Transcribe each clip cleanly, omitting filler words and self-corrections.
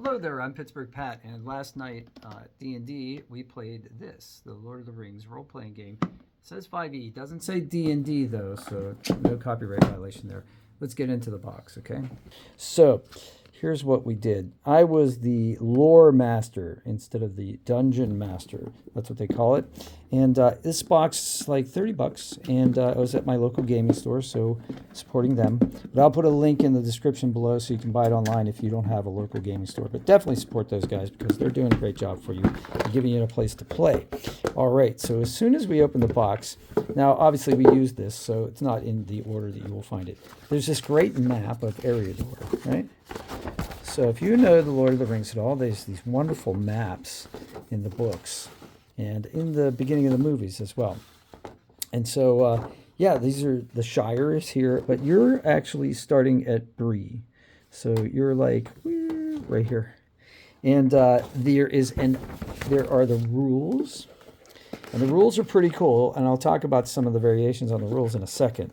Hello there, I'm Pittsburgh Pat, and last night D&D we played this, the Lord of the Rings role-playing game. It says 5e, doesn't say D&D though, so no copyright violation there. Let's get into the box, okay? So, here's what we did. I was the lore master instead of the dungeon master. That's what they call it. And this box is like $30, and I was at my local gaming store, so supporting them. But I'll put a link in the description below so you can buy it online if you don't have a local gaming store. But definitely support those guys because they're doing a great job for you and giving you a place to play. All right, so as soon as we open the box, now obviously we use this, so it's not in the order that you will find it. There's this great map of Eriador, right? So if you know the Lord of the Rings at all, there's these wonderful maps in the books and in the beginning of the movies as well. And so, yeah, these are the Shire is here, but you're actually starting at Bree. So you're like right here. And there are the rules. And the rules are pretty cool, and I'll talk about some of the variations on the rules in a second.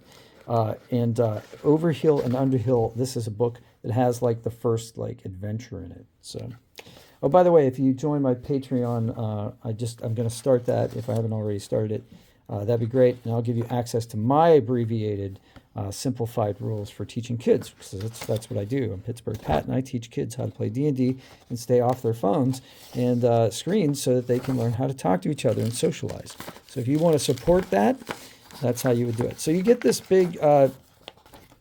Overhill and Underhill, this is a book that has like the first like adventure in it. So, oh, by the way, if you join my Patreon, I'm going to start that if I haven't already started it. That'd be great, and I'll give you access to my abbreviated, simplified rules for teaching kids, because that's what I do. I'm Pittsburgh Pat, and I teach kids how to play D&D and stay off their phones and screens so that they can learn how to talk to each other and socialize. So if you want to support that, that's how you would do it. So you get this big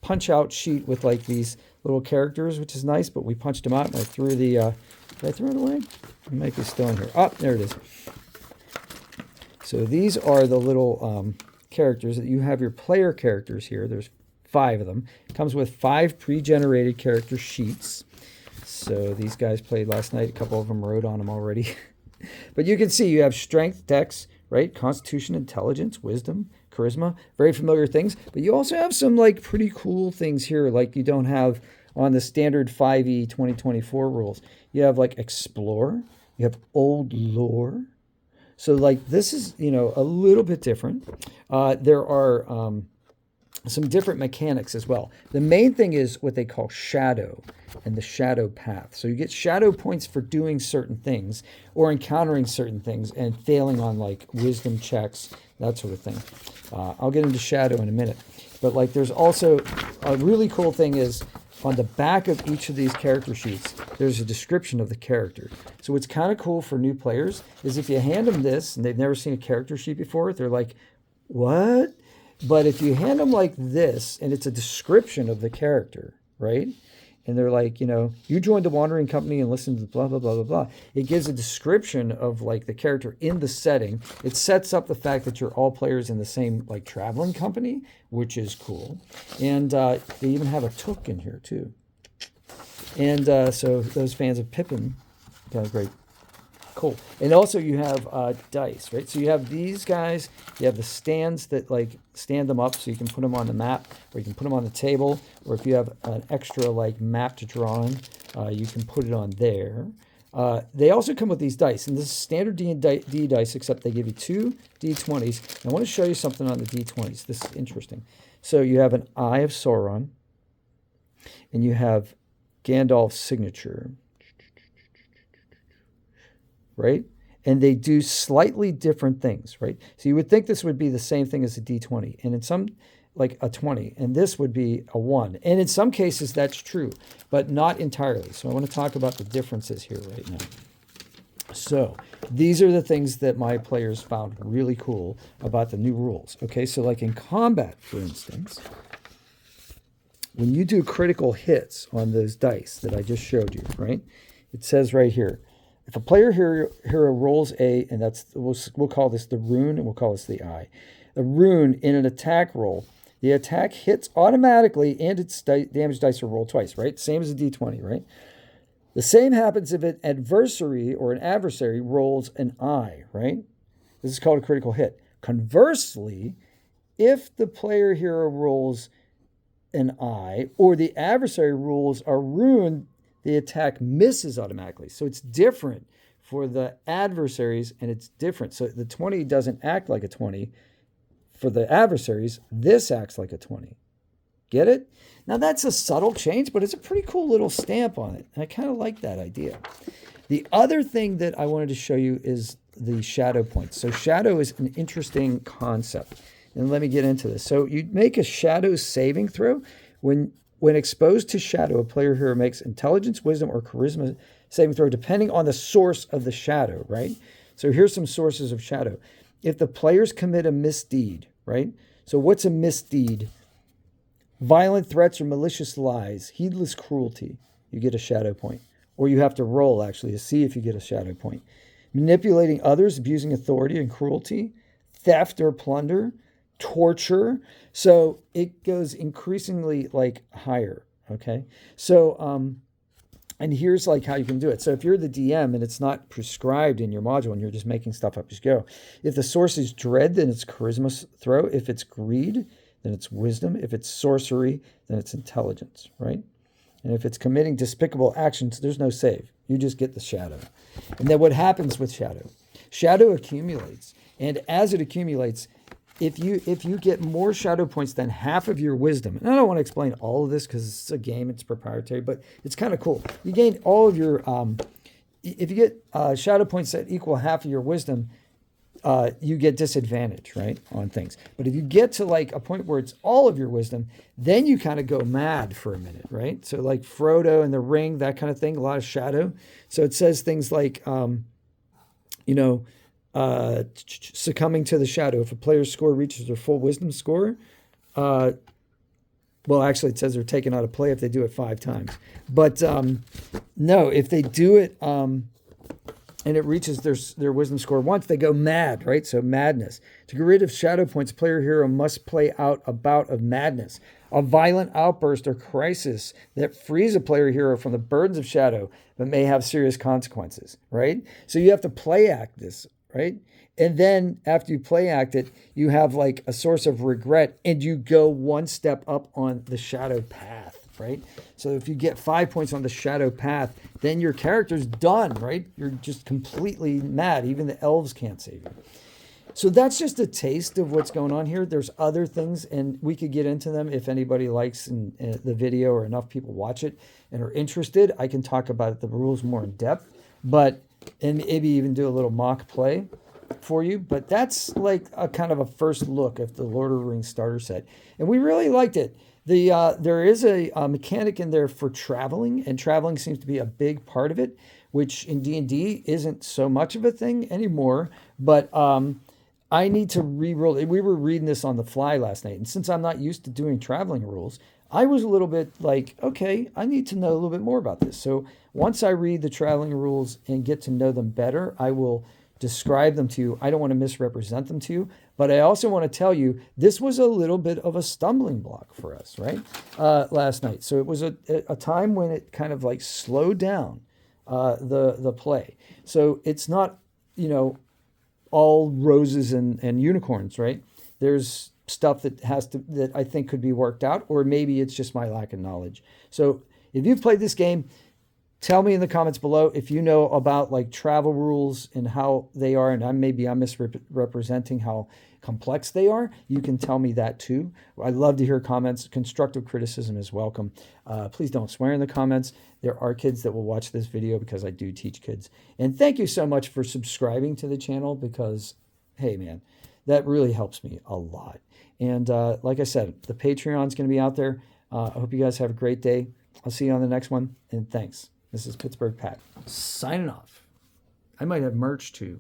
punch-out sheet with like these little characters, which is nice, but we punched them out, and I threw the... did I throw it away? It might be still in here. Oh, there it is. So these are the little characters that you have your player characters here. There's 5 of them. It comes with 5 pre-generated character sheets. So these guys played last night. A couple of them wrote on them already. But you can see you have strength, dex, right? Constitution, intelligence, wisdom, charisma. Very familiar things. But you also have some like pretty cool things here like you don't have on the standard 5e 2024 rules. You have like explore. You have old lore. So like this is, a little bit different. There are some different mechanics as well. The main thing is what they call shadow and the shadow path. So you get shadow points for doing certain things or encountering certain things and failing on like wisdom checks, that sort of thing. I'll get into shadow in a minute. But like there's also a really cool thing is on the back of each of these character sheets, there's a description of the character. So what's kind of cool for new players is if you hand them this and they've never seen a character sheet before, they're like, what? But if you hand them like this and it's a description of the character, right? And they're like, you joined the Wandering Company and listened to blah, blah, blah, blah, blah. It gives a description of like the character in the setting. It sets up the fact that you're all players in the same like traveling company, which is cool. And they even have a took in here too. And so those fans of Pippin got a great. Cool. And also you have dice, right? So you have these guys, you have the stands that like stand them up so you can put them on the map or you can put them on the table, or if you have an extra like map to draw on, you can put it on there. They also come with these dice, and this is standard D dice, except they give you 2 D20s. And I want to show you something on the D20s. This is interesting. So you have an Eye of Sauron, and you have Gandalf's signature, right? And they do slightly different things, right? So you would think this would be the same thing as a D20, and in some, like a 20, and this would be a 1. And in some cases, that's true, but not entirely. So I want to talk about the differences here right now. So these are the things that my players found really cool about the new rules. Okay, so like in combat, for instance, when you do critical hits on those dice that I just showed you, right? It says right here, if a player hero rolls a, and we'll call this the rune, and we'll call this the eye. A rune in an attack roll, the attack hits automatically, and its damage dice are rolled twice, right? Same as a D20, right? The same happens if an adversary or an adversary rolls an eye, right? This is called a critical hit. Conversely, if the player hero rolls an eye or the adversary rolls a rune, the attack misses automatically. So it's different for the adversaries, and it's different. So the 20 doesn't act like a 20. For the adversaries, this acts like a 20. Get it? Now that's a subtle change, but it's a pretty cool little stamp on it. And I kind of like that idea. The other thing that I wanted to show you is the shadow points. So shadow is an interesting concept. And let me get into this. So you make a shadow saving throw. When exposed to shadow, a player hero makes intelligence, wisdom, or charisma saving throw, depending on the source of the shadow, right? So here's some sources of shadow. If the players commit a misdeed, right? So what's a misdeed? Violent threats or malicious lies, heedless cruelty, you get a shadow point. Or you have to roll, actually, to see if you get a shadow point. Manipulating others, abusing authority and cruelty, theft or plunder, torture. So it goes increasingly like higher, okay? So, and here's like how you can do it. So if you're the DM and it's not prescribed in your module and you're just making stuff up as you go, if the source is dread, then it's charisma throw. If it's greed, then it's wisdom. If it's sorcery, then it's intelligence, right? And if it's committing despicable actions, there's no save. You just get the shadow. And then what happens with shadow? Shadow accumulates. And as it accumulates, if you get more shadow points than half of your wisdom, and I don't want to explain all of this because it's a game, it's proprietary, but it's kind of cool. You gain all of your, if you get shadow points that equal half of your wisdom, you get disadvantage, right, on things. But if you get to like a point where it's all of your wisdom, then you kind of go mad for a minute, right? So like Frodo and the ring, that kind of thing, a lot of shadow. So it says things like, succumbing to the shadow. If a player's score reaches their full wisdom score, well, actually it says they're taken out of play if they do it 5 times. But no, if they do it, and it reaches their wisdom score once, they go mad, right? So madness. To get rid of shadow points, player hero must play out a bout of madness, a violent outburst or crisis that frees a player hero from the burdens of shadow, but may have serious consequences, right? So you have to play act this, right? And then after you play act it, you have like a source of regret and you go one step up on the shadow path, right? So if you get 5 points on the shadow path, then your character's done, right? You're just completely mad. Even the elves can't save you. So that's just a taste of what's going on here. There's other things, and we could get into them if anybody likes the video or enough people watch it and are interested. I can talk about the rules more in depth, and maybe even do a little mock play for you. But that's like a kind of a first look at the Lord of the Rings starter set. And we really liked it. There is a mechanic in there for traveling, and traveling seems to be a big part of it, which in D&D isn't so much of a thing anymore. But I need to re-roll it. We were reading this on the fly last night, and since I'm not used to doing traveling rules, I was a little bit like, okay, I need to know a little bit more about this. So once I read the traveling rules and get to know them better, I will describe them to you. I don't want to misrepresent them to you, but I also want to tell you this was a little bit of a stumbling block for us, right? Last night. So it was a time when it kind of like slowed down the play. So it's not, all roses and unicorns, right? There's stuff that I think could be worked out, or maybe it's just my lack of knowledge. So if you've played this game, tell me in the comments below if you know about like travel rules and how they are, and I'm misrepresenting how complex they are. You can tell me that too. I love to hear comments. Constructive criticism is welcome. Please don't swear in the comments. There are kids that will watch this video because I do teach kids. And thank you so much for subscribing to the channel because, hey man, that really helps me a lot. And like I said, the Patreon's going to be out there. I hope you guys have a great day. I'll see you on the next one. And thanks. This is Pittsburgh Pat signing off. I might have merch too.